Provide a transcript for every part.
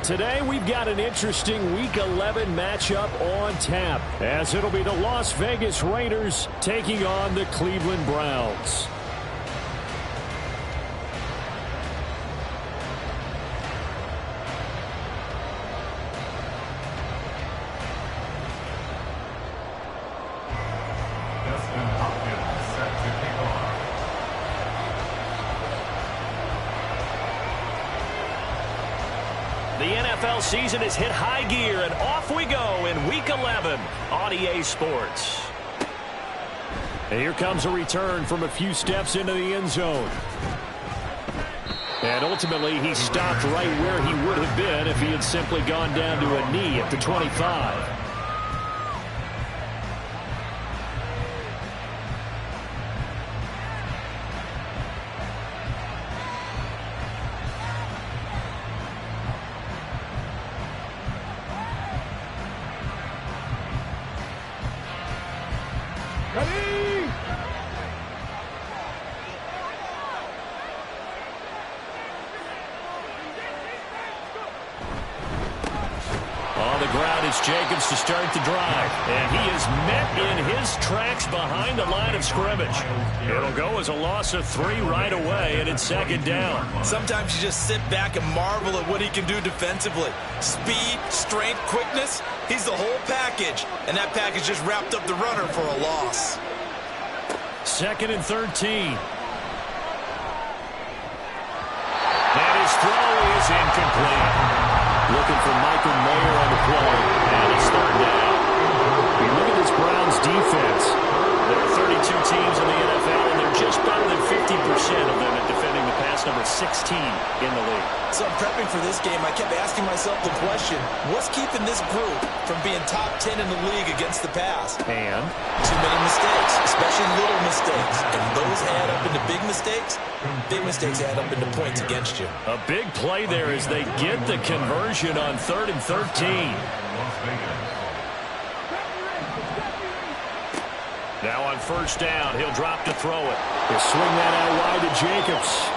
today we've got an interesting Week 11 matchup on tap, as it'll be the Las Vegas Raiders taking on the Cleveland Browns. The NFL season has hit high gear, and off we go in Week 11 on EA Sports. And here comes a return from a few steps into the end zone. And ultimately, he stopped right where he would have been if he had simply gone down to a knee at the 25. On the ground is Jacobs to start the drive. And he is met in his tracks behind the line of scrimmage. It'll go as a loss of 3 right away, and it's second down. Sometimes you just sit back and marvel at what he can do defensively. Speed, strength, quickness, he's the whole package. And that package just wrapped up the runner for a loss. Second and 13. And his throw is incomplete. Looking for Michael Mayer on the play. And it's third down. We look at this Browns defense. There are 32 teams in the NFL, and they're just better than 50% of them at defending the pass, number 16 in the league. So I'm prepping for this game. I kept asking myself the question, what's keeping this group from being top 10 in the league against the pass? And too many mistakes, especially little mistakes. And those add up into big mistakes. Big mistakes add up into points against you. a big play there as they get the conversion on 3rd and 13. Now on first down, he'll drop to throw it. He'll swing that out wide to Jacobs.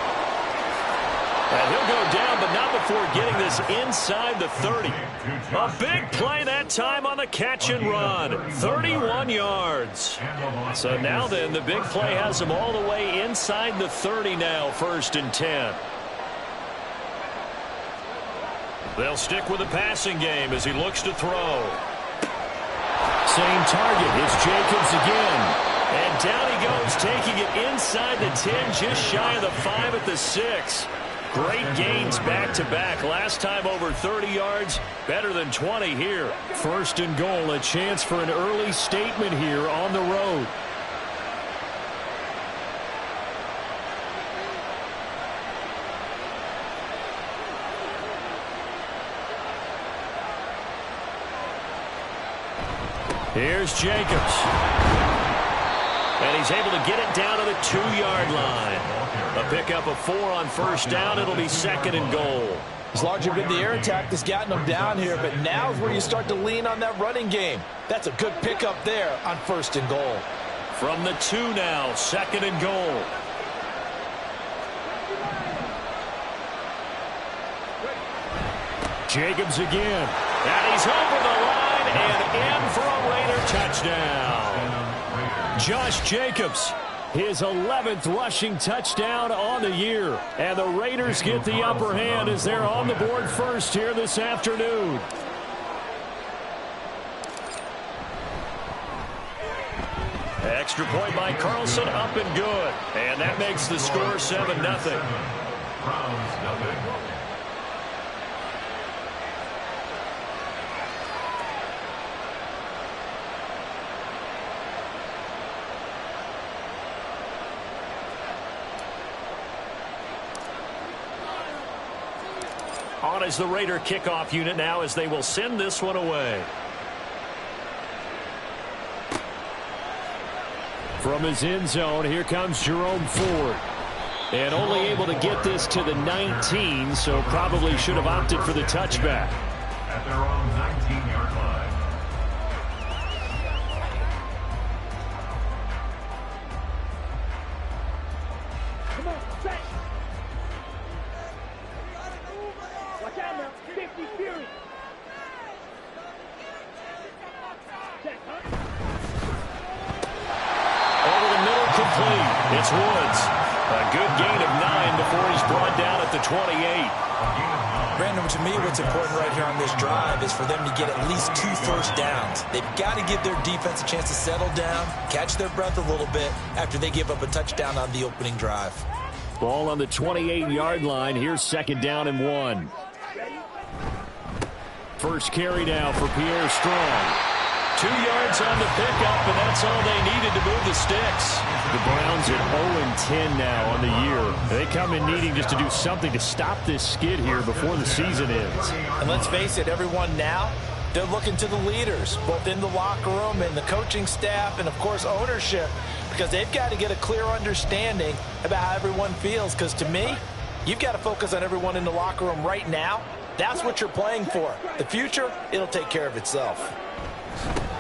And he'll go down, but not before getting this inside the 30. A big play that time on the catch and run. 31 yards. So now then, the big play has him all the way inside the 30 now, 1st and 10. They'll stick with the passing game as he looks to throw. Same target. It's Jacobs again. And down he goes, taking it inside the 10, just shy of the 5 at the 6. Great gains back-to-back. Last time over 30 yards, better than 20 here. 1st and goal, a chance for an early statement here on the road. Here's Jacobs. And he's able to get it down to the 2-yard line. A pickup of 4 on first down. It'll be 2nd and goal. It's largely been the air attack that's gotten them down here, but now's where you start to lean on that running game. That's a good pickup there on 1st and goal. From the 2 now, 2nd and goal. Jacobs again. And he's over the line and in for a Raider touchdown. Josh Jacobs, his 11th rushing touchdown on the year. And the Raiders get the upper hand as they're on the board first here this afternoon. Extra point by Carlson, up and good. And that makes the score 7-0. On is the Raider kickoff unit now as they will send this one away. From his end zone, here comes Jerome Ford. And only able to get this to the 19, so probably should have opted for the touchback. At their own 19-yard line. Come on, set. Watch out now. Over the middle, complete. It's Woods. A good gain of 9 before he's brought down at the 28. Brandon, to me, what's important right here on this drive is for them to get at least 2 first downs. They've got to give their defense a chance to settle down, catch their breath a little bit after they give up a touchdown on the opening drive. Ball on the 28-yard line. Here's 2nd down and 1. First carry now for Pierre Strong. 2 yards on the pickup, and that's all they needed to move the sticks. The Browns at 0-10 now on the year. They come in needing just to do something to stop this skid here before the season ends. And let's face it, everyone now, they're looking to the leaders, both in the locker room and the coaching staff and, of course, ownership, because they've got to get a clear understanding about how everyone feels. Because to me, you've got to focus on everyone in the locker room right now. That's what you're playing for. The future, it'll take care of itself.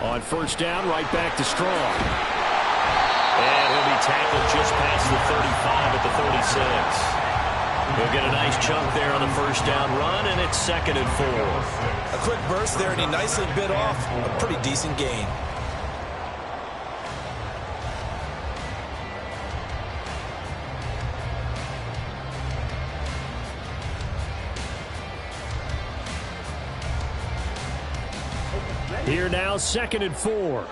On first down, right back to Strong. And he'll be tackled just past the 35 at the 36. He'll get a nice chunk there on the first down run, and it's 2nd and 4. A quick burst there, and he nicely bit off a pretty decent gain. Here now, 2nd and 4.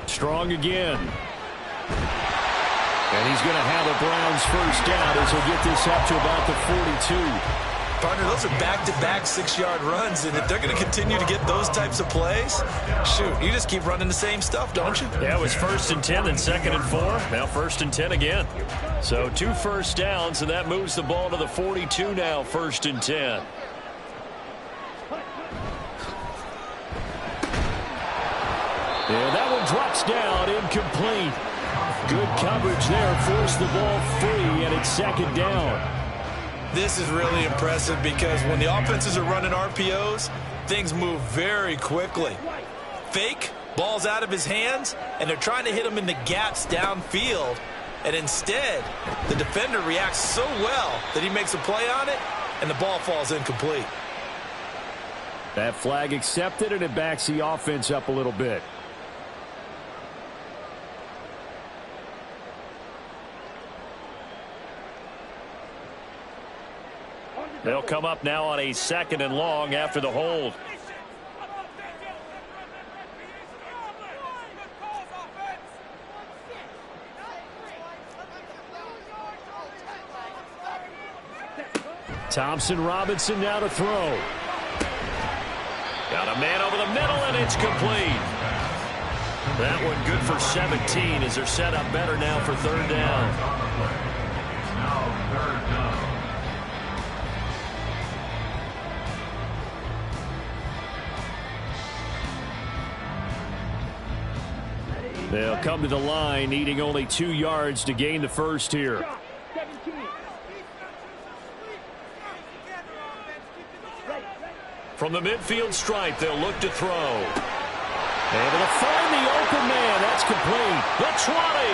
Strong again. And he's going to have a Browns first down as he'll get this up to about the 42. Partner, those are back-to-back 6-yard runs, and if they're going to continue to get those types of plays, shoot, you just keep running the same stuff, don't you? Yeah, it was 1st and 10, then 2nd and 4. Now 1st and 10 again. So 2 first downs, and that moves the ball to the 42 now, 1st and 10. Yeah, that one drops down, incomplete. Good coverage there, forced the ball free, and it's 2nd down. This is really impressive because when the offenses are running RPOs, things move very quickly. Fake, ball's out of his hands, and they're trying to hit him in the gaps downfield. And instead, the defender reacts so well that he makes a play on it, and the ball falls incomplete. That flag accepted, and it backs the offense up a little bit. They'll come up now on a 2nd and long after the hold. Thompson Robinson now to throw. Got a man over the middle, and it's complete. That one good for 17 as they're set up better now for 3rd down. Now 3rd down. They'll come to the line, needing only 2 yards to gain the first here. From the midfield stripe, they'll look to throw. Able to find the open man. That's complete. The 20,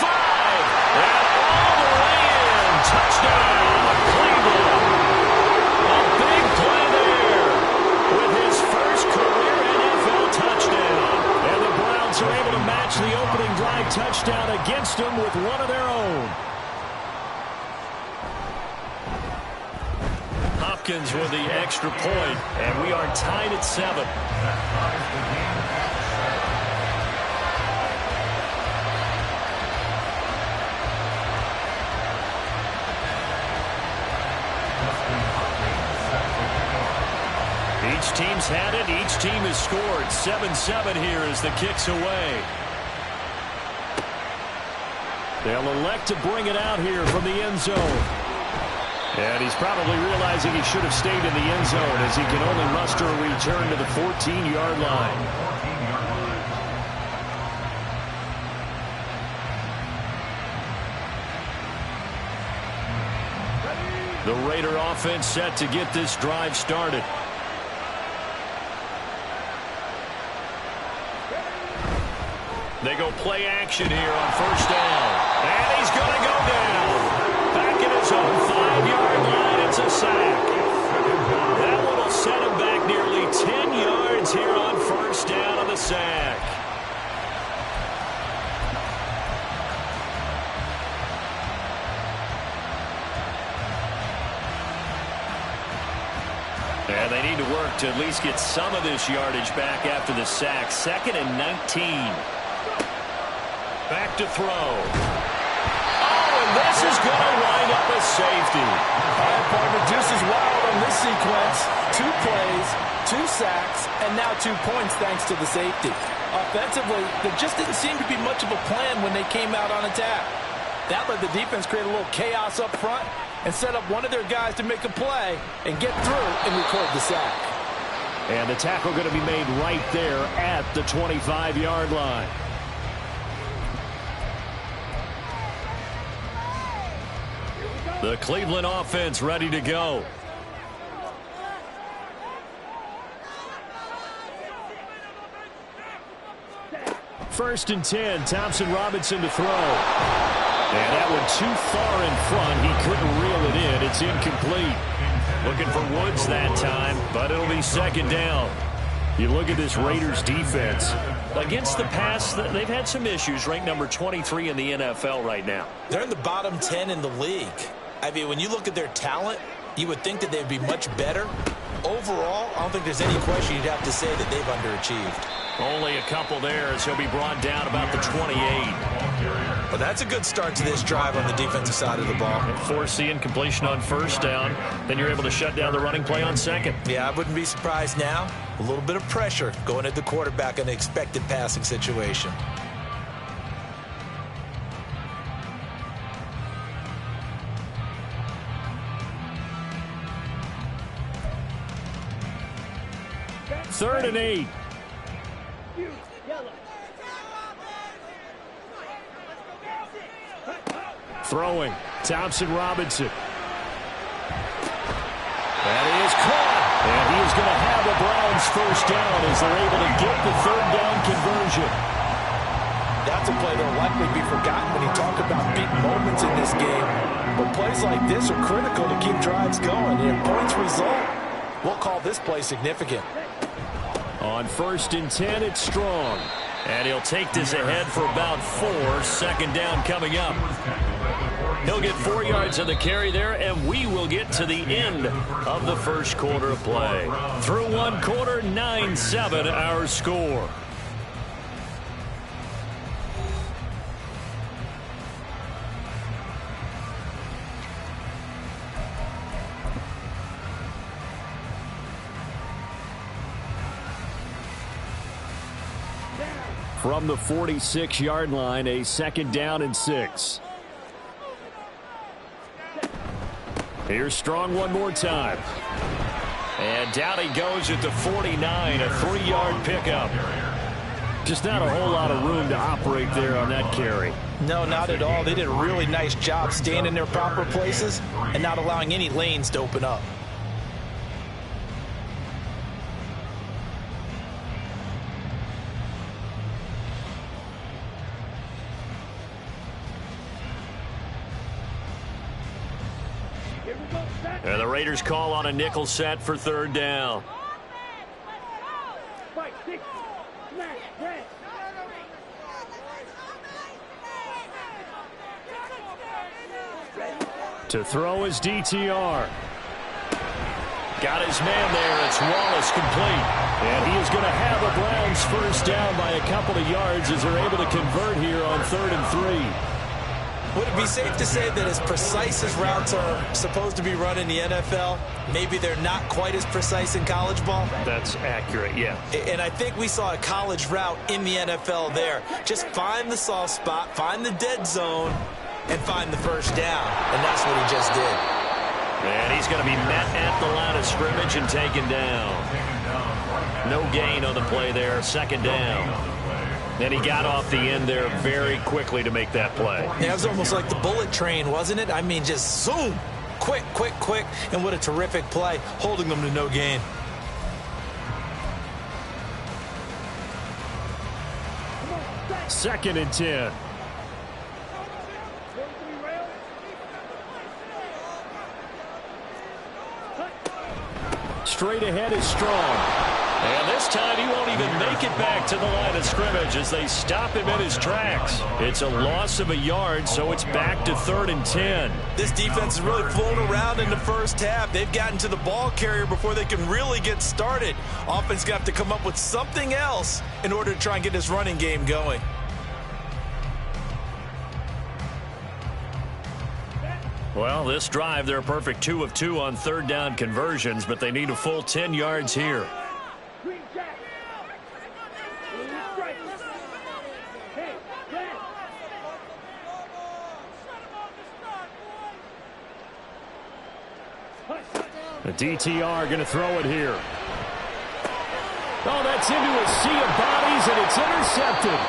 5, and all the way in. Touchdown, Cleveland. A big play there with his first career NFL touchdown. And the Browns are able to match the opening drive touchdown against them with one of their own. Hopkins with the extra point, and we are tied at 7. Each team's had it. Each team has scored. 7-7 here as the kick's away. They'll elect to bring it out here from the end zone. And he's probably realizing he should have stayed in the end zone as he can only muster a return to the 14-yard line. The Raider offense set to get this drive started. They go play action here on first down. And he's going to go down. And they need to work to at least get some of this yardage back after the sack. 2nd and 19. Back to throw. Oh, and this is going to wind up a safety. All right, partner, juice is wild on this sequence. 2 plays, 2 sacks, and now 2 points thanks to the safety. Offensively, there just didn't seem to be much of a plan when they came out on attack. That let the defense create a little chaos up front and set up one of their guys to make a play and get through and record the sack. And the tackle going to be made right there at the 25-yard line. The Cleveland offense ready to go. First and 10, Thompson Robinson to throw. And that one too far in front. He couldn't reel it in. It's incomplete. Looking for Woods that time, but it'll be 2nd down. You look at this Raiders defense. Against the pass, they've had some issues. Ranked number 23 in the NFL right now. They're in the bottom 10 in the league. I mean, when you look at their talent, you would think that they'd be much better. Overall, I don't think there's any question you'd have to say that they've underachieved. Only a couple there as he'll be brought down about the 28. But that's a good start to this drive on the defensive side of the ball. Force the incompletion on 1st down. Then you're able to shut down the running play on 2nd. Yeah, I wouldn't be surprised now. A little bit of pressure going at the quarterback in an expected passing situation. Third and 8. Throwing. Thompson Robinson. That is caught. And he is going to have the Browns 1st down as they're able to get the 3rd down conversion. That's a play that will likely be forgotten when you talk about big moments in this game. But plays like this are critical to keep drives going. And if points result, we'll call this play significant. On 1st and 10, it's Strong. And he'll take this ahead for about 4. 2nd down coming up. He'll get 4 yards on the carry there, and we will get to the end of the 1st quarter of play. Through 1 quarter, 9-7 our score. From the 46-yard line, a 2nd down and 6. Here's Strong one more time. And down he goes at the 49, a 3-yard pickup. Just not a whole lot of room to operate there on that carry. No, not at all. They did a really nice job staying in their proper places and not allowing any lanes to open up. And the Raiders call on a nickel set for 3rd down. To throw is DTR. Got his man there. It's Wallace complete. And he is going to have a Browns 1st down by a couple of yards as they're able to convert here on 3rd and 3. Would it be safe to say that as precise as routes are supposed to be run in the NFL, maybe they're not quite as precise in college ball? That's accurate, yeah. And I think we saw a college route in the NFL there. Just find the soft spot, find the dead zone, and find the 1st down. And that's what he just did. And he's going to be met at the line of scrimmage and taken down. No gain on the play there, 2nd down. And he got off the end there very quickly to make that play. Yeah, it was almost like the bullet train, wasn't it? I mean, just zoom. Quick, quick, quick. And what a terrific play, holding them to no gain. Second and 10. Straight ahead is Strong. And this time he won't even make it back to the line of scrimmage as they stop him in his tracks. It's a loss of a yard, so it's back to 3rd and 10. This defense is really flown around in the first half. They've gotten to the ball carrier before they can really get started. Offense got to come up with something else in order to try and get this running game going. Well, this drive, they're a perfect 2 of 2 on 3rd down conversions, but they need a full 10 yards here. The DTR going to throw it here. Oh, that's into a sea of bodies, and it's intercepted.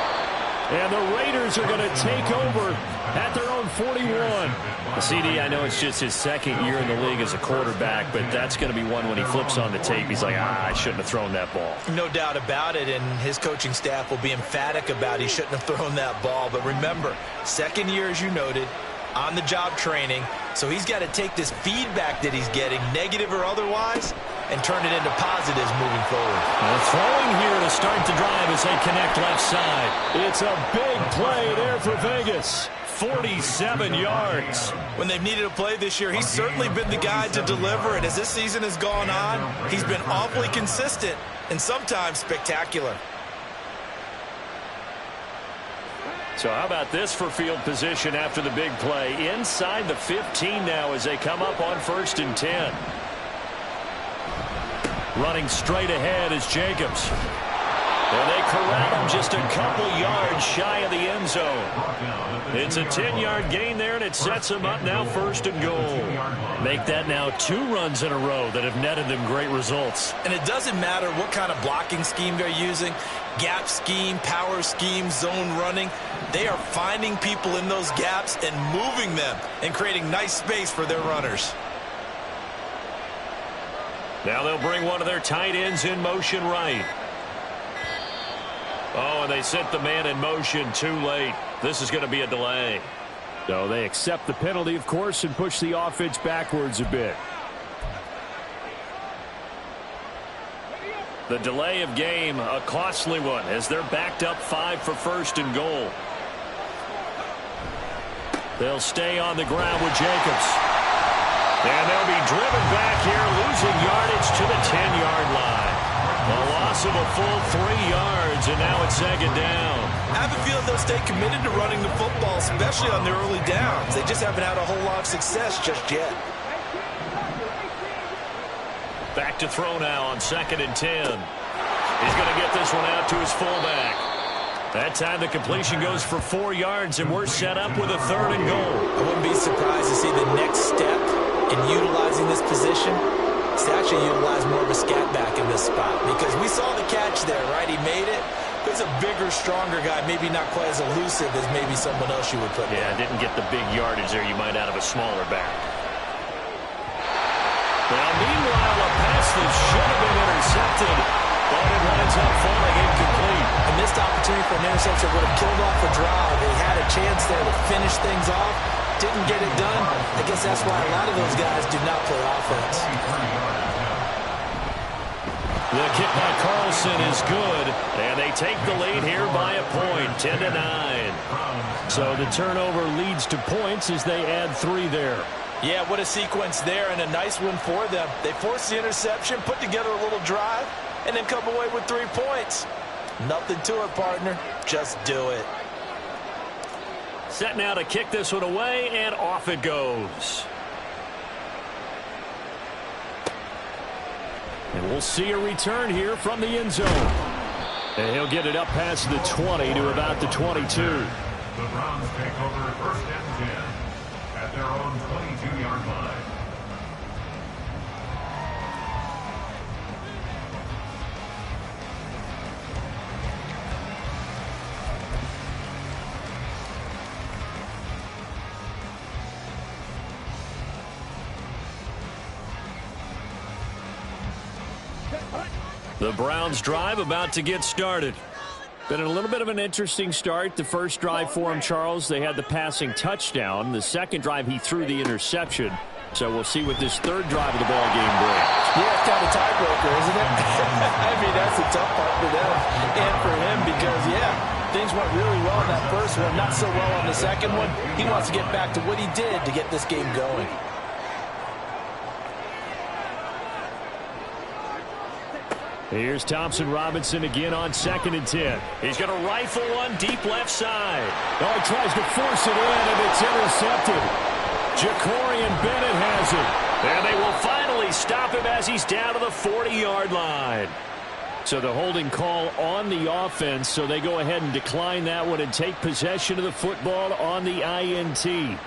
And the Raiders are going to take over at their own 41. CD, I know it's just his 2nd year in the league as a quarterback, but that's going to be one when he flips on the tape. He's like, I shouldn't have thrown that ball. No doubt about it, and his coaching staff will be emphatic about he shouldn't have thrown that ball. But remember, 2nd year, as you noted, on-the-job training, so he's got to take this feedback that he's getting, negative or otherwise, and turn it into positives moving forward. Well, throwing here to start the drive as they connect left side. It's a big play there for Vegas. 47 yards. When they've needed a play this year, he's certainly been the guy to deliver, and as this season has gone on, he's been awfully consistent and sometimes spectacular. So how about this for field position after the big play? Inside the 15 now as they come up on 1st and 10. Running straight ahead is Jacobs. And they corral him just a couple yards shy of the end zone. It's a 10-yard gain there, and it sets him up now 1st and goal. Make that now 2 runs in a row that have netted them great results. And it doesn't matter what kind of blocking scheme they're using, gap scheme, power scheme, zone running. They are finding people in those gaps and moving them and creating nice space for their runners. Now they'll bring one of their tight ends in motion right. Oh, and they sent the man in motion too late. This is going to be a delay. So they accept the penalty, of course, and push the offense backwards a bit. The delay of game, a costly one, as they're backed up 5 for 1st and goal. They'll stay on the ground with Jacobs. And they'll be driven back here, losing yardage to the 10-yard line. A loss of a full 3 yards, and now it's 2nd down. I have a feeling they'll stay committed to running the football, especially on their early downs. They just haven't had a whole lot of success just yet. Back to throw now on 2nd and 10. He's going to get this one out to his fullback. That time the completion goes for 4 yards, and we're set up with a 3rd and goal. I wouldn't be surprised to see the next step in utilizing this position is to actually utilize more of a scat back in this spot, because we saw the catch there, right? He made it. He's a bigger, stronger guy, maybe not quite as elusive as maybe someone else you would put there. Yeah, didn't get the big yardage there you might out of a smaller back. Now, meanwhile, a pass that should have been intercepted, but it winds up falling incomplete. A missed opportunity for an interception would have killed off a drive. They had a chance there to finish things off. Didn't get it done. I guess that's why a lot of those guys do not play offense. The kick by Carlson is good, and they take the lead here by a point, 10-9. So the turnover leads to points as they add 3 there. Yeah, what a sequence there, and a nice one for them. They forced the interception, put together a little drive, and then come away with 3 points. Nothing to it, partner. Just do it. Set now to kick this one away, and off it goes. And we'll see a return here from the end zone. And he'll get it up past the 20 to about the 22. The Browns take over 1st and 10 at their own 22-yard line. The Browns drive about to get started. Been a little bit of an interesting start. The first drive for him, Charles, they had the passing touchdown. The second drive, he threw the interception. So we'll see what this third drive of the ball game brings. Yeah, it's kind of tiebreaker, isn't it? I mean, that's a tough part for them and for him because, yeah, things went really well in that first one, not so well on the second one. He wants to get back to what he did to get this game going. Here's Thompson Robinson again on 2nd and 10. He's going to rifle one deep left side. Oh, he tries to force it in, and it's intercepted. Jacorian Bennett has it. And they will finally stop him as he's down to the 40-yard line. So the holding call on the offense, so they go ahead and decline that one and take possession of the football on the INT.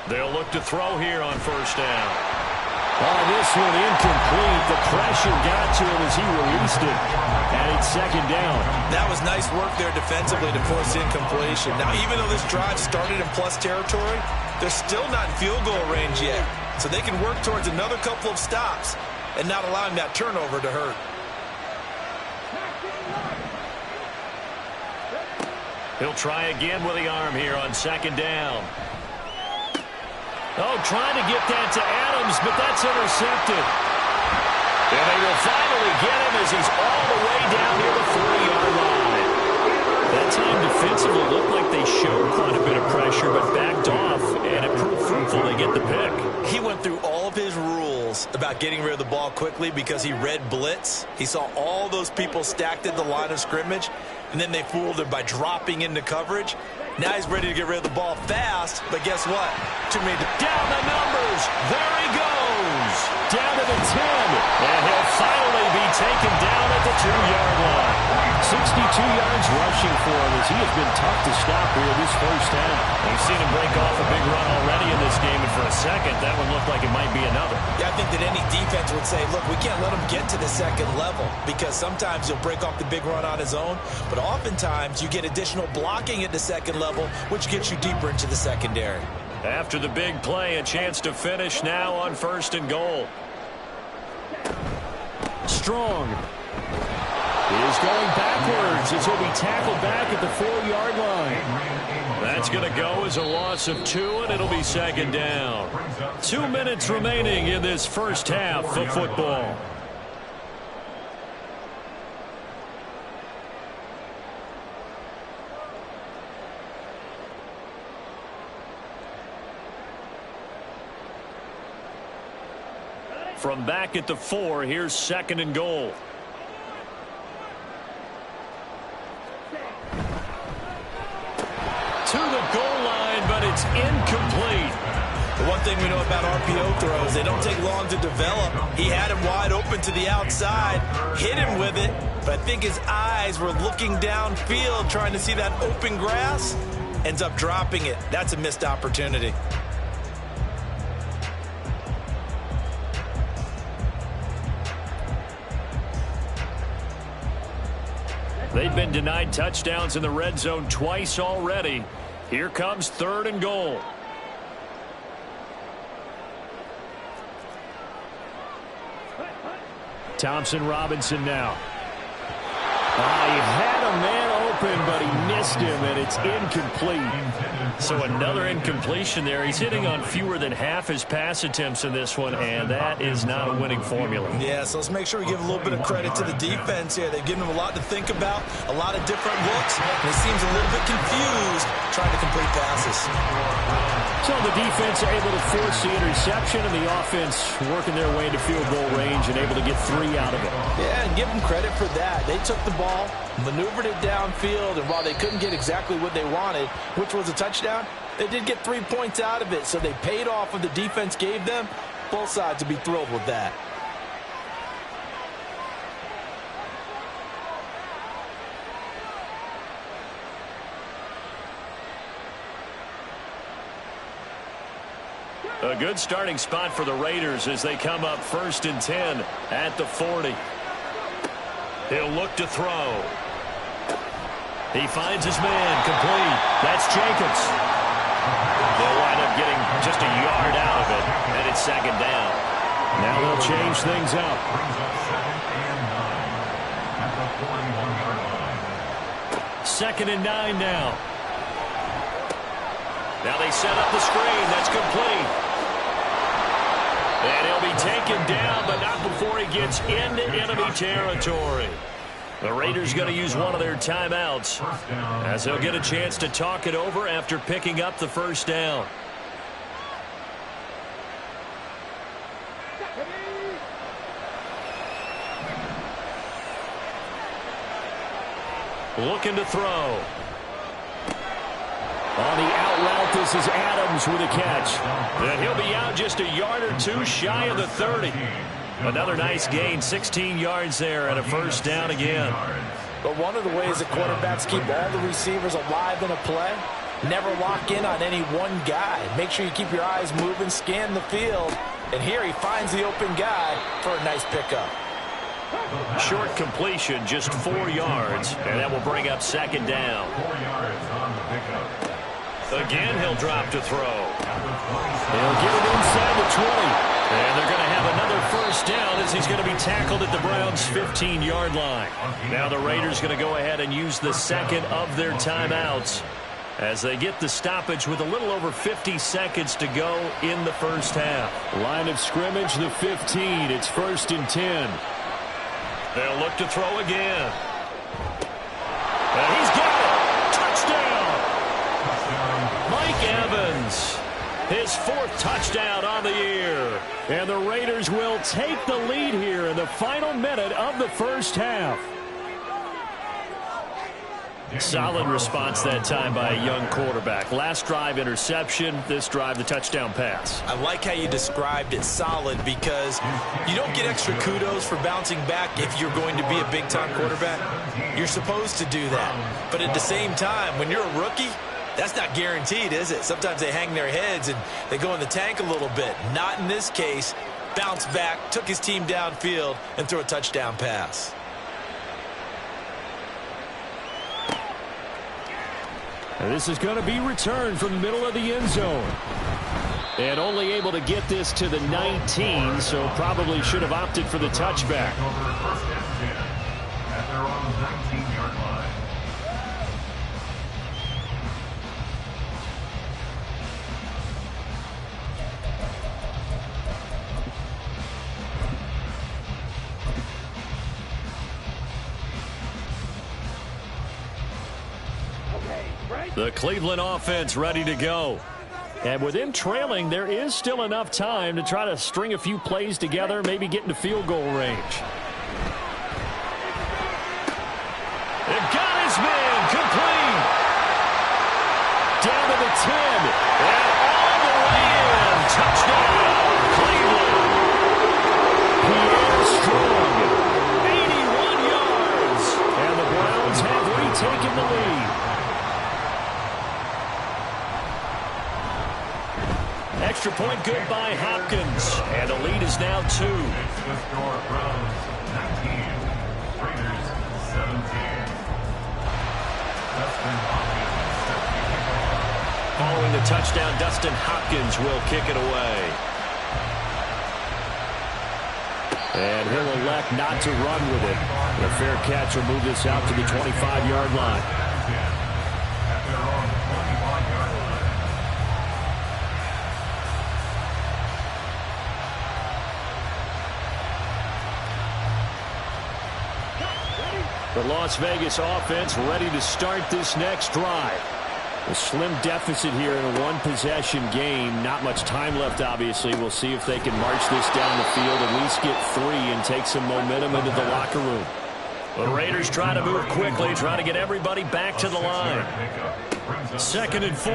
They'll look to throw here on first down. Oh, this one incomplete. The pressure got to him as he released it. And it's 2nd down. That was nice work there defensively to force incompletion. Now, even though this drive started in plus territory, they're still not in field goal range yet. So they can work towards another couple of stops and not allowing that turnover to hurt. He'll try again with the arm here on 2nd down. Oh, trying to get that to Adams, but that's intercepted. And they will finally get him as he's all the way down near the 40-yard line. That time defensively looked like they showed quite a bit of pressure, but backed off, and it proved fruitful. They get the pick. He went through all of his rules about getting rid of the ball quickly because he read blitz. He saw all those people stacked at the line of scrimmage, and then they fooled him by dropping into coverage. Now he's ready to get rid of the ball fast, but guess what? Down the numbers. There he goes. Down to the 10. And he'll finally be taken down at the 2-yard line. 62 yards rushing for him as he has been tough to stop here this first half. We've seen him break off a big run already in this game, and for a second, that one looked like it might be another. Yeah, I think that any defense would say, look, we can't let him get to the second level because sometimes he'll break off the big run on his own, but oftentimes you get additional blocking at the second level, which gets you deeper into the secondary. After the big play, a chance to finish now on 1st and goal. Strong is going backwards as he'll be tackled back at the 4-yard line. That's going to go as a loss of 2, and it'll be 2nd down. 2 minutes remaining in this first half of football. From back at the 4, here's 2nd and goal. To the goal line, but it's incomplete. The one thing we know about RPO throws, they don't take long to develop. He had him wide open to the outside, hit him with it, but I think his eyes were looking downfield trying to see that open grass, ends up dropping it. That's a missed opportunity. They've been denied touchdowns in the red zone twice already. Here comes 3rd and goal. Thompson Robinson now. He had a man open, but he missed him, and it's incomplete. So another incompletion there. He's hitting on fewer than half his pass attempts in this one, and that is not a winning formula. Yeah, so let's make sure we give a little bit of credit to the defense here. They've given him a lot to think about, a lot of different looks, and he seems a little bit confused trying to complete passes. So the defense able to force the interception, and the offense working their way into field goal range and able to get 3 out of it. Yeah, and give them credit for that. They took the ball, maneuvered it downfield, and while they couldn't get exactly what they wanted, which was a touchdown, they did get 3 points out of it, so they paid off what the defense gave them. Both sides would be thrilled with that. A good starting spot for the Raiders as they come up 1st and 10 at the 40. He'll look to throw. He finds his man complete. That's Jacobs. They'll wind up getting just a yard out of it, and it's second down. Now they'll change things up. Brings up 2nd and 9 at the 41-yard line. 2nd and 9 now. Now they set up the screen. That's complete. And he'll be taken down, but not before he gets into enemy territory. The Raiders going to use one of their timeouts as they'll get a chance to talk it over after picking up the first down. Looking to throw. On the out route, this is Adams with a catch. And he'll be out just a yard or two shy of the 30. Another nice gain, 16 yards there and a first down again. But one of the ways that quarterbacks keep all the receivers alive in a play, never lock in on any one guy. Make sure you keep your eyes moving, scan the field. And here he finds the open guy for a nice pickup. Short completion, just 4 yards, and that will bring up second down. 4 yards on the pickup. Again, he'll drop to throw. They'll get it inside the 20. And they're going to have another first down as he's going to be tackled at the Browns' 15-yard line. Now the Raiders going to go ahead and use the second of their timeouts as they get the stoppage with a little over 50 seconds to go in the first half. Line of scrimmage, the 15. It's 1st and 10. They'll look to throw again. And he's got it. Touchdown. Mike Evans. His 4th touchdown on the year. And the Raiders will take the lead here in the final minute of the first half. Solid response that time by a young quarterback. Last drive, interception. This drive, the touchdown pass. I like how you described it, solid, because you don't get extra kudos for bouncing back if you're going to be a big-time quarterback. You're supposed to do that. But at the same time, when you're a rookie, that's not guaranteed, is it? Sometimes they hang their heads and they go in the tank a little bit. Not in this case. Bounced back, took his team downfield, and threw a touchdown pass. And this is going to be returned from the middle of the end zone. And only able to get this to the 19, so probably should have opted for the touchback. Over 1st and 10 at their own 19-yard line. The Cleveland offense ready to go. And with them trailing, there is still enough time to try to string a few plays together, maybe get into field goal range. They've got his man complete. Down to the 10. And all the way in. Touchdown, Cleveland. Pierre Strong. 81 yards. And the Browns have retaken the lead. Extra point good by Hopkins. And the lead is now 2. It's the score, Browns 19, Raiders 17. Dustin Hopkins. Following the touchdown, Dustin Hopkins will kick it away. And he'll elect not to run with it. A fair catch will move this out to the 25-yard line. At their own 21-yard line. The Las Vegas offense ready to start this next drive. A slim deficit here in a one-possession game. Not much time left, obviously. We'll see if they can march this down the field, at least get 3 and take some momentum into the locker room. The Raiders try to move quickly, trying to get everybody back to the line. 2nd and 4.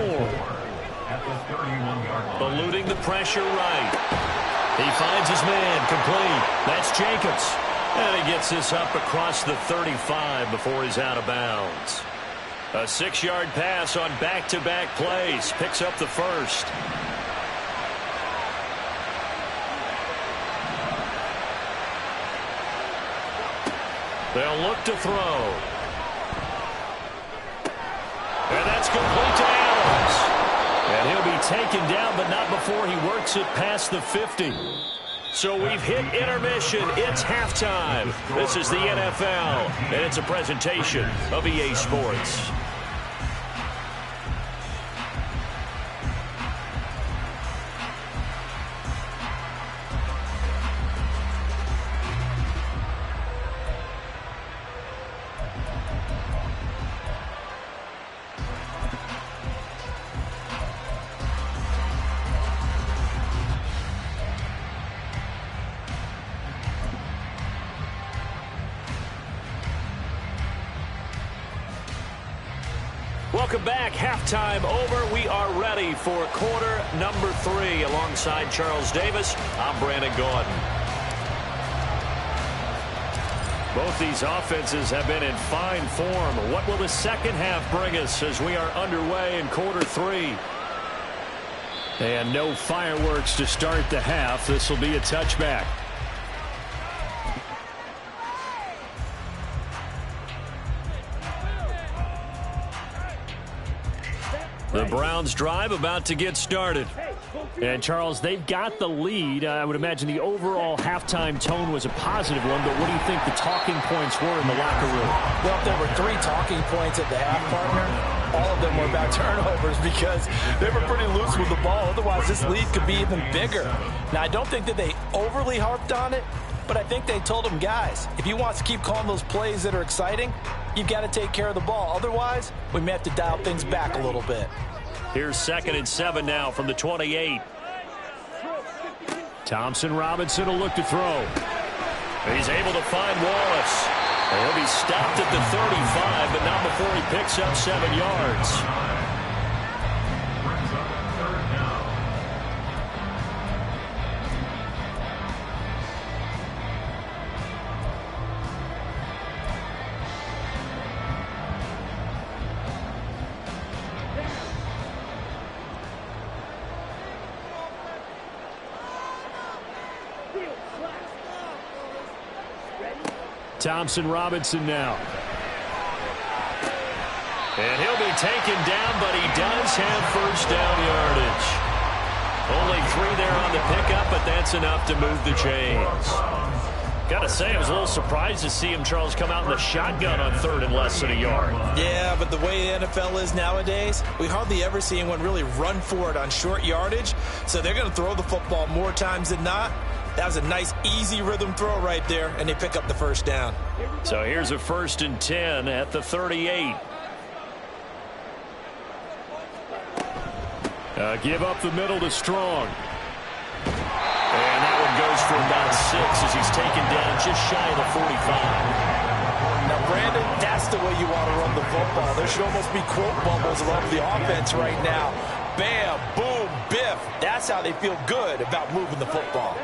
Eluding the pressure right. He finds his man complete. That's Jacobs. And he gets this up across the 35 before he's out of bounds. A 6-yard pass on back-to-back plays. Picks up the first. They'll look to throw. And that's complete to Adams. And he'll be taken down, but not before he works it past the 50. So we've hit intermission. It's halftime. This is the NFL, and it's a presentation of EA Sports. Welcome back. Halftime over. We are ready for quarter number 3. Alongside Charles Davis, I'm Brandon Gordon. Both these offenses have been in fine form. What will the second half bring us as we are underway in quarter 3? And no fireworks to start the half. This will be a touchback. The Browns drive about to get started. And, Charles, they've got the lead. I would imagine the overall halftime tone was a positive one, but what do you think the talking points were in the locker room? Well, if there were 3 talking points at the half, partner, all of them were about turnovers because they were pretty loose with the ball. Otherwise, this lead could be even bigger. Now, I don't think that they overly harped on it, but I think they told them, guys, if you want to keep calling those plays that are exciting, you've got to take care of the ball. Otherwise, we may have to dial things back a little bit. Here's 2nd and 7 now from the 28. Thompson Robinson will look to throw. He's able to find Wallace. He'll be stopped at the 35, but not before he picks up 7 yards. Thompson Robinson now. And he'll be taken down, but he does have first down yardage. Only 3 there on the pickup, but that's enough to move the chains. Got to say, I was a little surprised to see him, Charles, come out in the shotgun on 3rd and less than a yard. Yeah, but the way the NFL is nowadays, we hardly ever see anyone really run for it on short yardage. So they're going to throw the football more times than not. That was a nice, easy rhythm throw right there, and they pick up the first down. So here's a 1st and 10 at the 38. Give up the middle to Strong. And that one goes for about 6 as he's taken down just shy of the 45. Now, Brandon, that's the way you want to run the football. There should almost be quote bubbles around the offense right now. Bam, boom, biff. That's how they feel good about moving the football.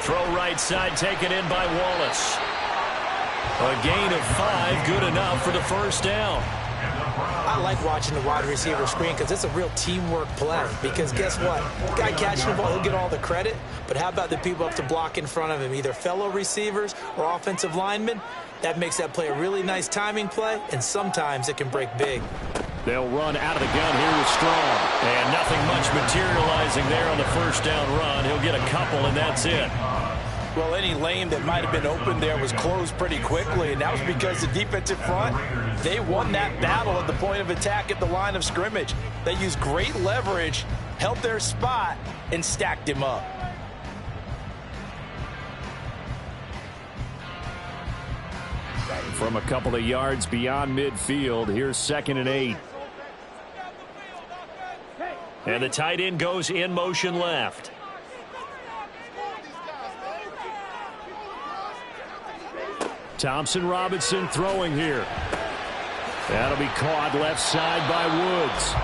Throw right side taken in by Wallace. A gain of 5, good enough for the first down. I like watching the wide receiver screen because it's a real teamwork play. Because guess what? The guy catching the ball, he'll get all the credit. But how about the people up to block in front of him, either fellow receivers or offensive linemen? That makes that play a really nice timing play, and sometimes it can break big. They'll run out of the gun here with Strong. And nothing much materializing there on the first down run. He'll get a couple, and that's it. Well, any lane that might have been open there was closed pretty quickly, and that was because the defensive front, they won that battle at the point of attack at the line of scrimmage. They used great leverage, held their spot, and stacked him up. From a couple of yards beyond midfield, here's 2nd and 8. And the tight end goes in motion left. Thompson Robinson throwing here. That'll be caught left side by Woods.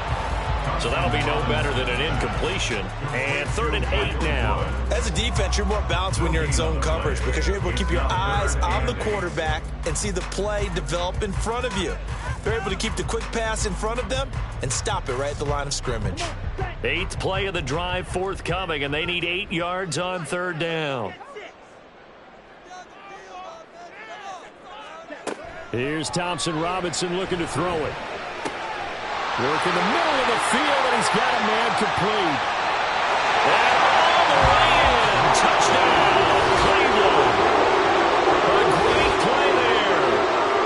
So that'll be no better than an incompletion. And 3rd and 8 now. As a defense, you're more balanced when you're in zone coverage because you're able to keep your eyes on the quarterback and see the play develop in front of you. They're able to keep the quick pass in front of them and stop it right at the line of scrimmage. 8th play of the drive forthcoming, and they need 8 yards on 3rd down. Here's Thompson Robinson looking to throw it. Working the middle of the field, and he's got a man complete. And all the way in. Touchdown, Cleveland. A great play there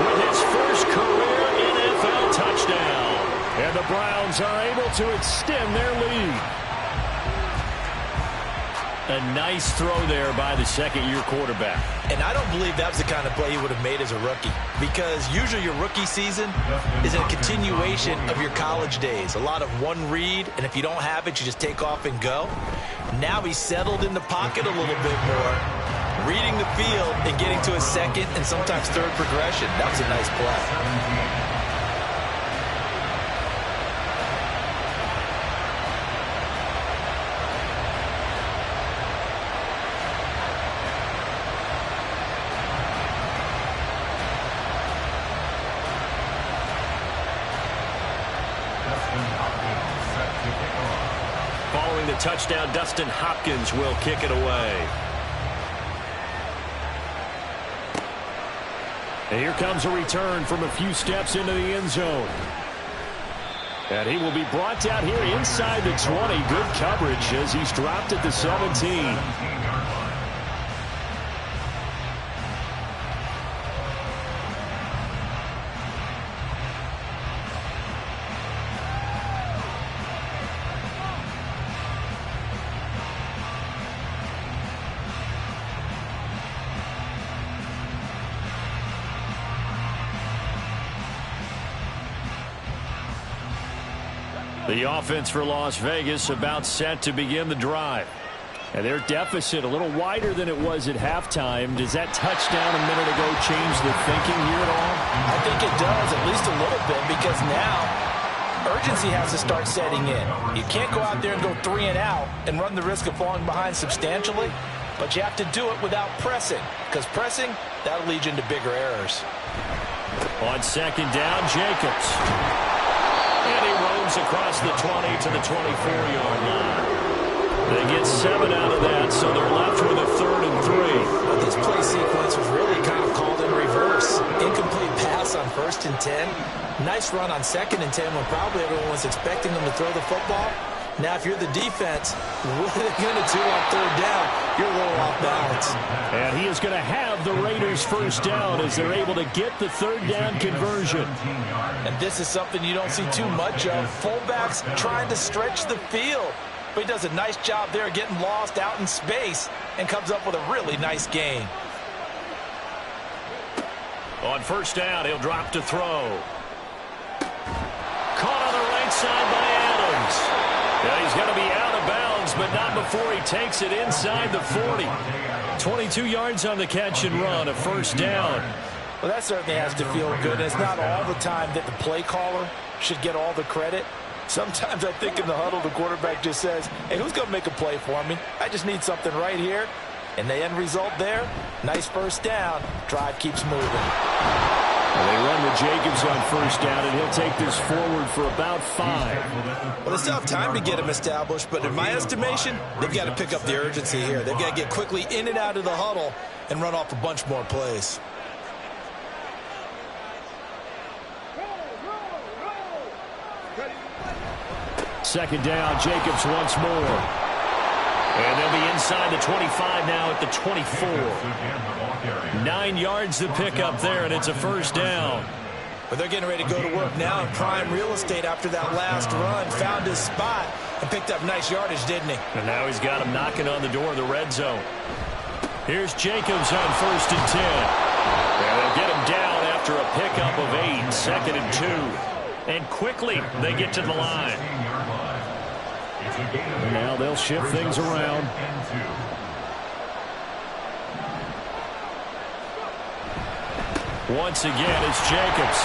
with his first career NFL touchdown. And the Browns are able to extend their lead. A nice throw there by the second-year quarterback. And I don't believe that was the kind of play he would have made as a rookie, because usually your rookie season is a continuation of your college days. A lot of one read, and if you don't have it, you just take off and go. Now he's settled in the pocket a little bit more, reading the field and getting to a second and sometimes third progression. That was a nice play. Following the touchdown, Dustin Hopkins will kick it away. And here comes a return from a few steps into the end zone. And he will be brought down here inside the 20. Good coverage as he's dropped at the 17. The offense for Las Vegas about set to begin the drive. And their deficit a little wider than it was at halftime. Does that touchdown a minute ago change the thinking here at all? I think it does, at least a little bit, because now urgency has to start setting in. You can't go out there and go 3 and out and run the risk of falling behind substantially, but you have to do it without pressing, because pressing, that'll lead you into bigger errors. On second down, Jacobs. And he roams across the 20 to the 24-yard line. They get 7 out of that, so they're left with a 3rd and 3. But this play sequence was really kind of called in reverse. Incomplete pass on 1st and 10. Nice run on 2nd and 10 when probably everyone was expecting them to throw the football. Now, if you're the defense, what are they going to do on 3rd down? You're a little off balance. And he is going to have the Raiders' first down as they're able to get the 3rd down conversion. And this is something you don't see too much of. Fullbacks trying to stretch the field. But he does a nice job there getting lost out in space and comes up with a really nice gain. On 1st down, he'll drop to throw. Caught on the right side by Adams. Yeah, he's going to be out of bounds, but not before he takes it inside the 40. 22 yards on the catch and run, a 1st down. Well, that certainly has to feel good. And it's not all the time that the play caller should get all the credit. Sometimes I think in the huddle, the quarterback just says, hey, who's going to make a play for me? I just need something right here. And the end result there, nice 1st down. Drive keeps moving. Well, they run with Jacobs on 1st down, and he'll take this forward for about 5. Well, they still have time to get him established, but in my estimation, they've got to pick up the urgency here. They've got to get quickly in and out of the huddle and run off a bunch more plays. Second down, Jacobs once more. And they'll be inside the 25 now at the 24. 9 yards to pick up there, and it's a 1st down. But they're getting ready to go to work now in prime real estate after that last run. Found his spot and picked up nice yardage, didn't he? And now he's got him knocking on the door of the red zone. Here's Jacobs on 1st and 10. And they'll get him down after a pickup of 8, 2nd and 2. And quickly they get to the line. Now they'll shift things around. Once again, it's Jacobs.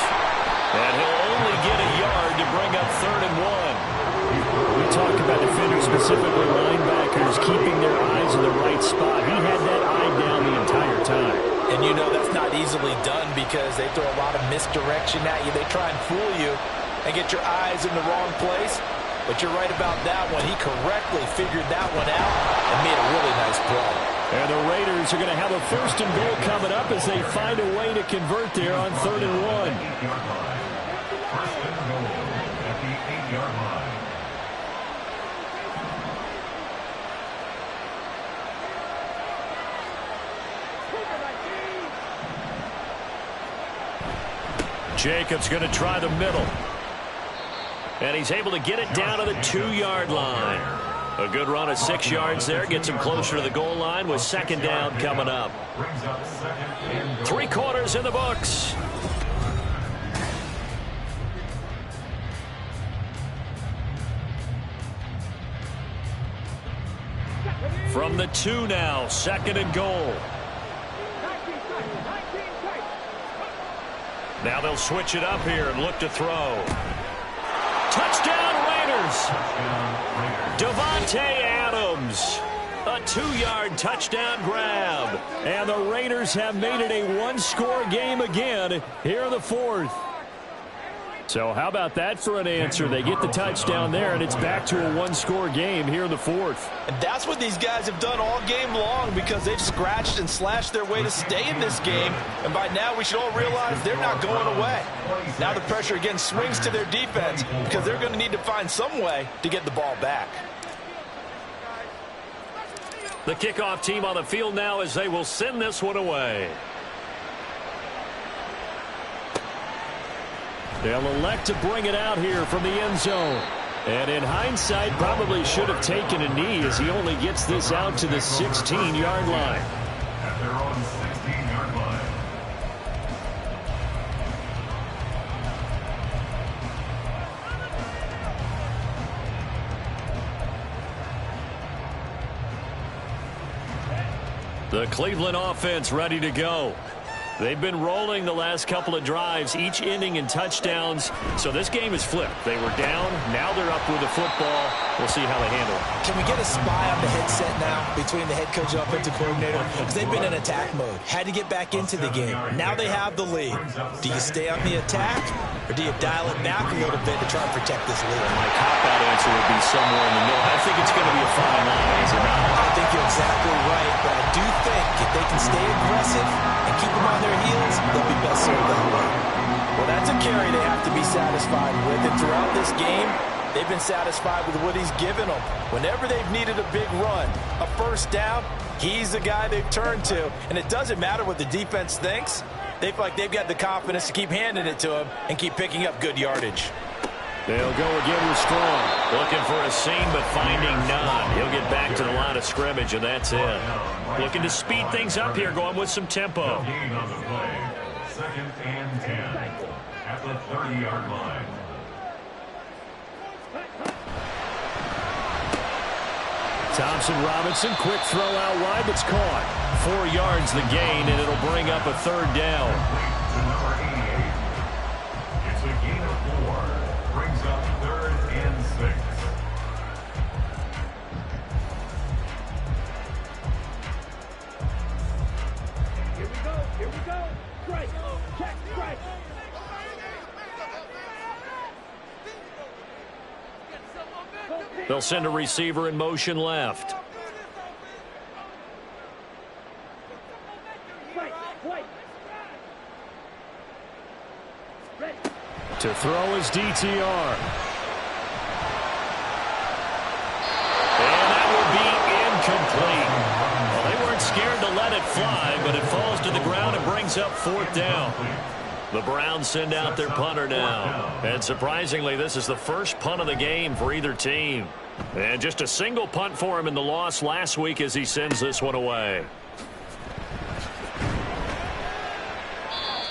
And he'll only get a yard to bring up 3rd and 1. We talked about defenders, specifically linebackers, keeping their eyes in the right spot. He had that eye down the entire time. And you know that's not easily done because they throw a lot of misdirection at you. They try and fool you and get your eyes in the wrong place. But you're right about that one. He correctly figured that one out and made a really nice play. And the Raiders are going to have a 1st and goal coming up as they find a way to convert there on 3rd and 1. 8-yard line. Jacobs going to try the middle. And he's able to get it down to the 2-yard line. A good run of 6 yards there. Gets him closer to the goal line with second down coming up. 3 quarters in the books. From the 2 now, second and goal. Now they'll switch it up here and look to throw. Touchdown Raiders! Davante Adams. A 2-yard touchdown grab. And the Raiders have made it a 1-score game again here in the 4th. So how about that for an answer? They get the touchdown there, and it's back to a 1-score game here in the 4th. And that's what these guys have done all game long, because they've scratched and slashed their way to stay in this game. And by now, we should all realize they're not going away. Now the pressure again swings to their defense, because they're going to need to find some way to get the ball back. The kickoff team on the field now as they will send this one away. They'll elect to bring it out here from the end zone. And in hindsight, probably should have taken a knee as he only gets this out to the 16-yard line. At their own 16-yard line. The Cleveland offense ready to go. They've been rolling the last couple of drives, each ending in touchdowns. So this game is flipped. They were down. Now they're up with the football. We'll see how they handle it. Can we get a spy on the headset now between the head coach and offensive coordinator? Because they've been in attack mode. Had to get back into the game. Now they have the lead. Do you stay on the attack, or do you dial it back a little bit to try and protect this lead? My cop-out answer would be somewhere in the middle. I think it's going to be a fine line, is it not? I think you're exactly right, but I do think if they can stay aggressive and keep them on their heels, they'll be best served that way. Well, that's a carry they have to be satisfied with. And throughout this game, they've been satisfied with what he's given them. Whenever they've needed a big run, a first down, he's the guy they've turned to. And it doesn't matter what the defense thinks. They feel like they've got the confidence to keep handing it to him and keep picking up good yardage. They'll go again with Strong. Looking for a seam, but finding none. He'll get back to the line of scrimmage, and that's it. Looking to speed things up here, going with some tempo. Gain on the play. 2nd and 10 at the 30-yard line. Thompson Robinson, quick throw out wide that's caught. 4 yards the gain, and it'll bring up a 3rd down. To number 88. It's a gain of 4. Brings up 3rd and 6. Here we go. Here we go. Strike. Check. Strike. They'll send a receiver in motion left. To throw his DTR. And that will be incomplete. Well, they weren't scared to let it fly, but it falls to the ground and brings up 4th down. The Browns send out their punter now. And surprisingly, this is the first punt of the game for either team. And just a single punt for him in the loss last week as he sends this one away.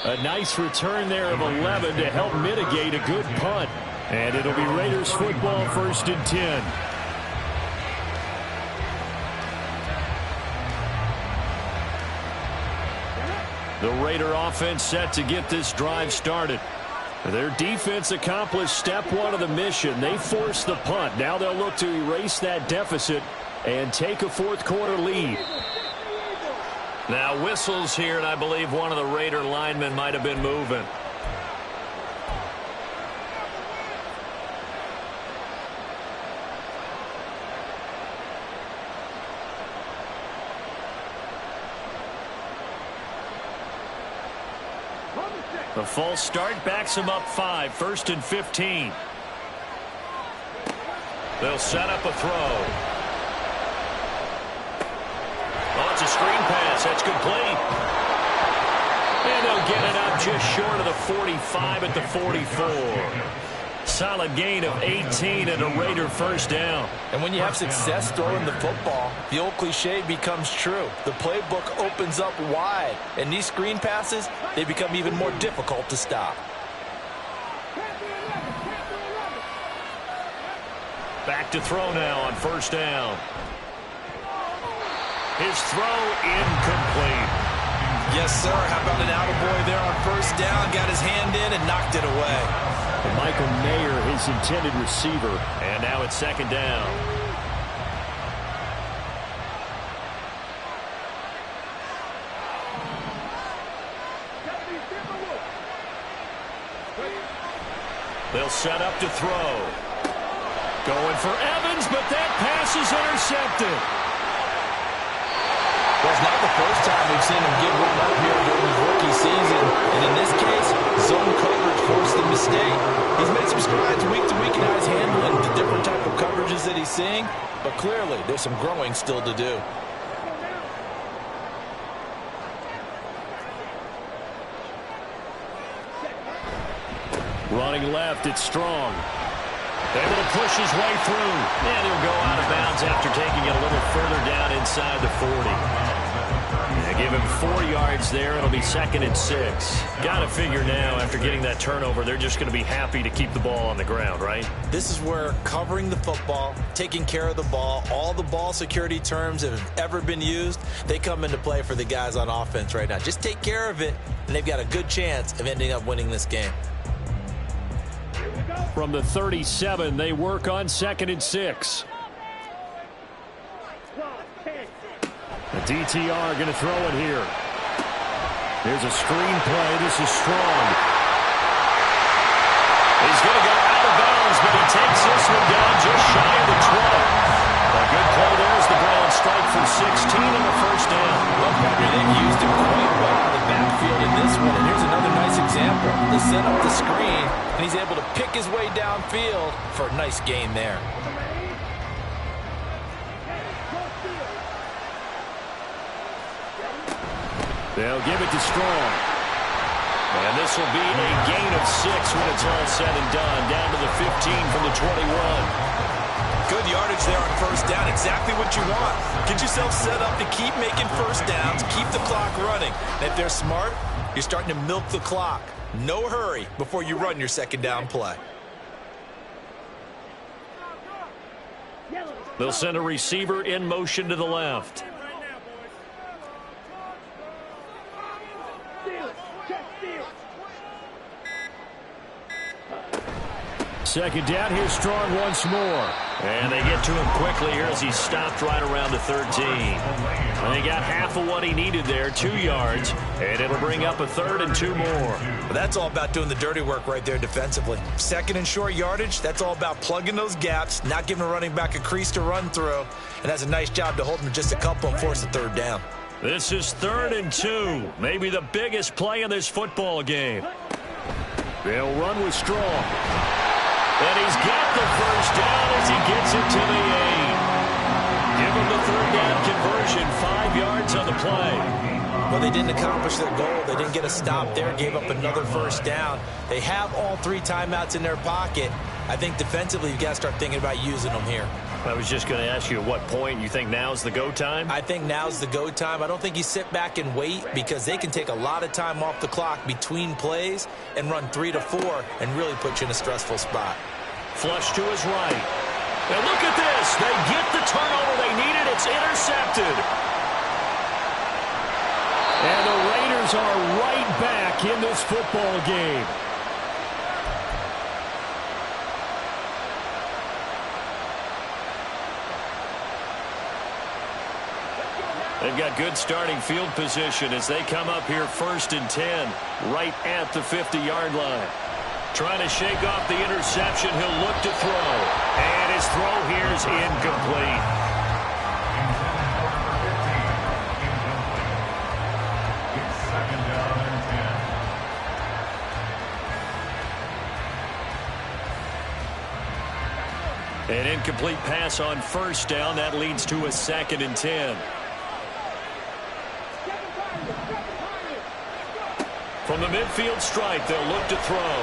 A nice return there of 11 to help mitigate a good punt. And it'll be Raiders football, 1st and 10. The Raider offense set to get this drive started. Their defense accomplished step 1 of the mission. They forced the punt. Now they'll look to erase that deficit and take a 4th quarter lead. Now whistles here, and I believe one of the Raider linemen might have been moving. The false start backs him up 5, 1st and 15. They'll set up a throw. Oh, it's a screen pass. That's complete. And they'll get it up just short of the 45 at the 44. Solid gain of 18 and a Raider first down. And when you have success throwing the football, the old cliche becomes true. The playbook opens up wide, and these screen passes, they become even more difficult to stop. Back to throw now on first down. His throw incomplete. Yes, sir. How about an attaboy there on first down? Got his hand in and knocked it away. And Michael Mayer, his intended receiver. And now it's second down. They'll set up to throw. Going for Evans, but that pass is intercepted. Well, it's not the first time we've seen him give one up here during his rookie season. And in this case, zone coverage forced the mistake. He's made some strides week to week, and now he's handling the different type of coverages that he's seeing. But clearly, there's some growing still to do. Running left, it's Strong. Able to push his way through. And he'll go out of bounds after taking it a little further down inside the 40. They give him 4 yards there. It'll be 2nd and 6. Got to figure now, after getting that turnover, they're just going to be happy to keep the ball on the ground, right? This is where covering the football, taking care of the ball, all the ball security terms that have ever been used, they come into play for the guys on offense right now. Just take care of it, and they've got a good chance of ending up winning this game. From the 37, they work on 2nd and 6. The DTR going to throw it here. Here's a screen play. This is Strong. He's going to go out of bounds, but he takes this one down just shy of the 20. A good play there as the Browns strike for 16 and a first down. Well, they've used him quite well in the backfield in this one. And here's another nice example. They set up the screen, and he's able to pick his way downfield for a nice gain there. They'll give it to Strong. And this will be a gain of 6 when it's all said and done. Down to the 15 from the 21. Good yardage there on first down. Exactly what you want. Get yourself set up to keep making first downs, keep the clock running. And if they're smart, you're starting to milk the clock. No hurry before you run your second down play. They'll send a receiver in motion to the left. Second down, here's Strong once more. And they get to him quickly here as he stopped right around the 13. And they got half of what he needed there, 2 yards. And it'll bring up a 3rd and 2 more. Well, that's all about doing the dirty work right there defensively. Second and short yardage, that's all about plugging those gaps, not giving a running back a crease to run through. And that's a nice job to hold him just a couple and force a 3rd down. This is 3rd and 2. Maybe the biggest play in this football game. They'll run with Strong. And he's got the first down as he gets it to the 8. Give him the 3rd down conversion, 5 yards on the play. Well, they didn't accomplish their goal. They didn't get a stop there, gave up another first down. They have all 3 timeouts in their pocket. I think defensively you've got to start thinking about using them here. I was just going to ask you at what point you think now's the go time? I think now's the go time. I don't think you sit back and wait because they can take a lot of time off the clock between plays and run 3 to 4 and really put you in a stressful spot. Flush to his right. And look at this. They get the turnover they needed. It's intercepted. And the Raiders are right back in this football game. They've got good starting field position as they come up here 1st and 10, right at the 50-yard line. Trying to shake off the interception. He'll look to throw. And his throw here is incomplete. An incomplete pass on first down. That leads to a 2nd and 10. From the midfield stripe, they'll look to throw.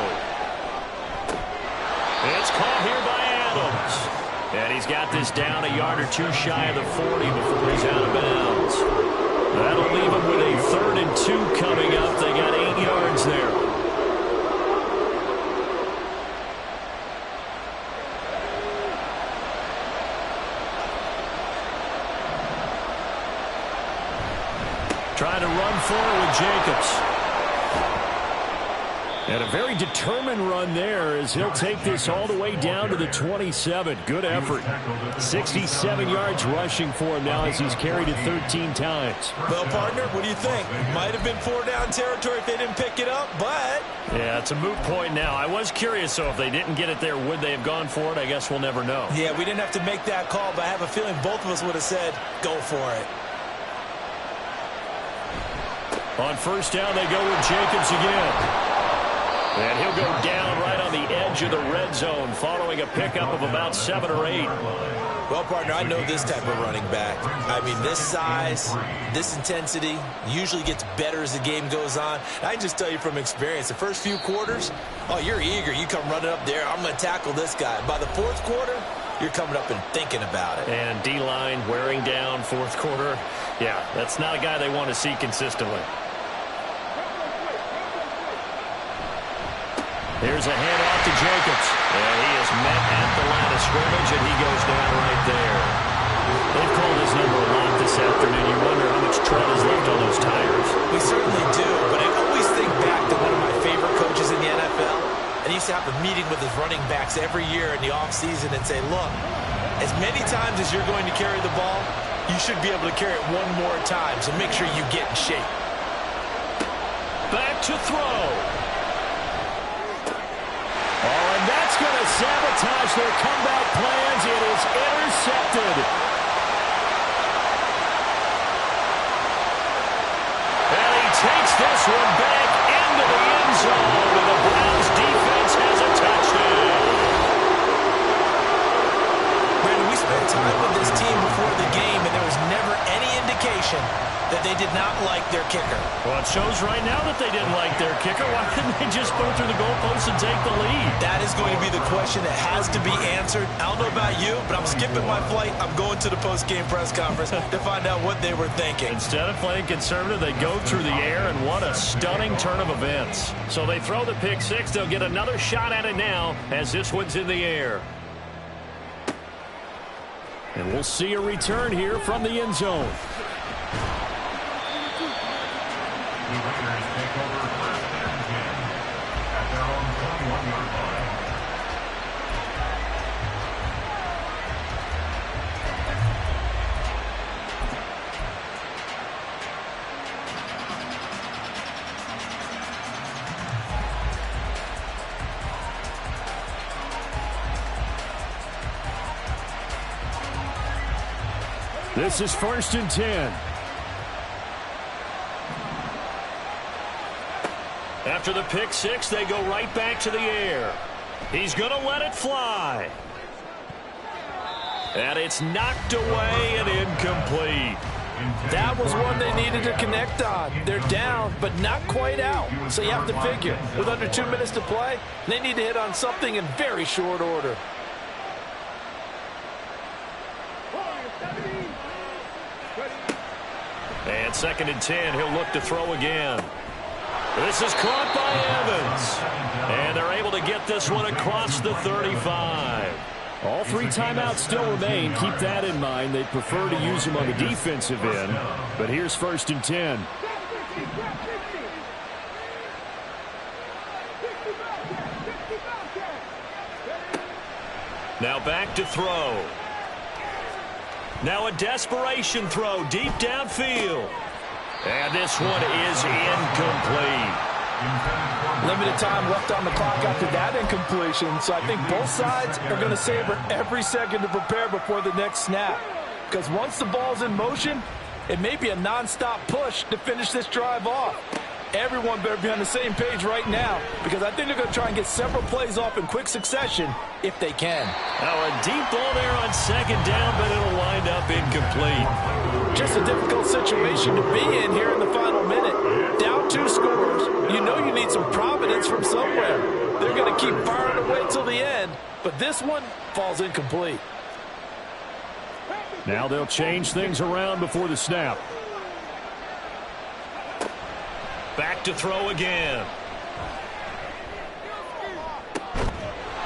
It's caught here by Adams. And he's got this down a yard or two shy of the 40 before he's out of bounds. That'll leave him with a 3rd and 2 coming up. They got 8 yards there. Trying to run forward with Jacobs. And a very determined run there as he'll take this all the way down to the 27. Good effort. 67 yards rushing for him now as he's carried it 13 times. Well, partner, what do you think? Might have been 4-down territory if they didn't pick it up, but... Yeah, it's a moot point now. I was curious, so if they didn't get it there, would they have gone for it? I guess we'll never know. Yeah, we didn't have to make that call, but I have a feeling both of us would have said, go for it. On first down, they go with Jacobs again. And he'll go down right on the edge of the red zone following a pickup of about 7 or 8. Well, partner, I know this type of running back. I mean, this size, this intensity usually gets better as the game goes on. I can just tell you from experience, the first few quarters, oh, you're eager. You come running up there, I'm going to tackle this guy. By the 4th quarter, you're coming up and thinking about it. And D-line wearing down 4th quarter. Yeah, that's not a guy they want to see consistently. Here's a handoff to Jacobs. And he is met at the line of scrimmage, and he goes down right there. They've called his number a lot this afternoon. You wonder how much tread is left on those tires. We certainly do, but I always think back to one of my favorite coaches in the NFL. And he used to have a meeting with his running backs every year in the offseason and say, look, as many times as you're going to carry the ball, you should be able to carry it one more time, so make sure you get in shape. Back to throw. Oh, and that's going to sabotage their comeback plans. It is intercepted. And he takes this one back into the end zone. And the Browns defense has a touchdown. Brandon, we spent time with this team before the game, and there was never any indication that they did not like their kicker. Well, it shows right now that they didn't like their kicker. Why didn't they just go through the goalpost and take the lead? That is going to be the question that has to be answered. I don't know about you, but I'm skipping my flight. I'm going to the post-game press conference to find out what they were thinking. Instead of playing conservative, they go through the air, and what a stunning turn of events. So they throw the pick six. They'll get another shot at it now as this one's in the air. And we'll see a return here from the end zone. The Raiders take over 1st and 10 at their own 21-yard line. This is 1st and 10. After the pick six, they go right back to the air. He's going to let it fly. And it's knocked away and incomplete. That was one they needed to connect on. They're down, but not quite out. So you have to figure, with under 2 minutes to play, they need to hit on something in very short order. And 2nd and 10, he'll look to throw again. This is caught by Evans. And they're able to get this one across the 35. All 3 timeouts still remain. Keep that in mind. They prefer to use them on the defensive end. But here's 1st and 10. Now back to throw. Now a desperation throw deep downfield. And this one is incomplete. Limited time left on the clock after that incompletion, so I think both sides are going to savor every second to prepare before the next snap. Because once the ball's in motion, it may be a nonstop push to finish this drive off. Everyone better be on the same page right now because I think they're going to try and get several plays off in quick succession if they can. Now a deep ball there on second down, but it'll wind up incomplete. Just a difficult situation to be in here in the final minute. Down 2 scores. You know you need some providence from somewhere. They're going to keep firing away till the end, but this one falls incomplete. Now they'll change things around before the snap. Back to throw again.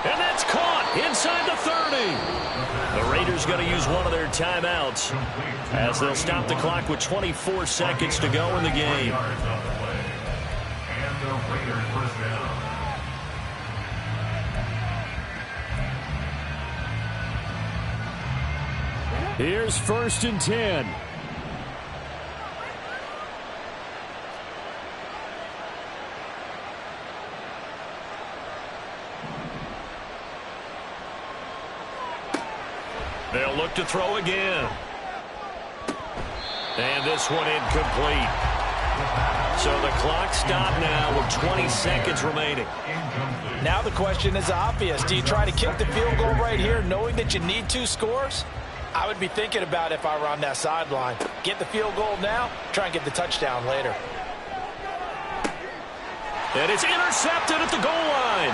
And that's caught inside the 30. The Raiders going to use one of their timeouts as they'll stop the clock with 24 seconds to go in the game. And the Raiders first down. Here's 1st and 10. They'll look to throw again. And this one incomplete. So the clock stopped now with 20 seconds remaining. Now the question is obvious. Do you try to kick the field goal right here knowing that you need 2 scores? I would be thinking about it if I were on that sideline. Get the field goal now, try and get the touchdown later. And it's intercepted at the goal line.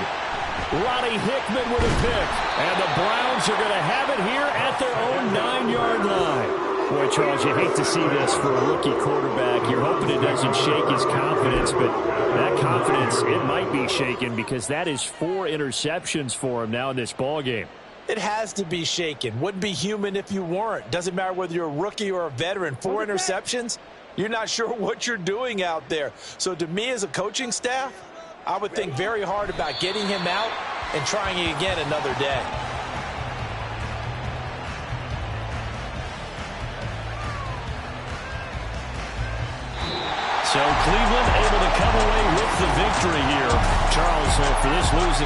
Ronnie Hickman with a pick. And the Browns are going to have it here at their own 9-yard line. Boy, Charles, you hate to see this for a rookie quarterback. You're hoping it doesn't shake his confidence, but that confidence, it might be shaken because that is 4 interceptions for him now in this ballgame. It has to be shaken. Wouldn't be human if you weren't. Doesn't matter whether you're a rookie or a veteran. 4 interceptions, you're not sure what you're doing out there. So to me as a coaching staff, I would think very hard about getting him out and trying it again another day. So Cleveland able to come away with the victory here. Charles, for this losing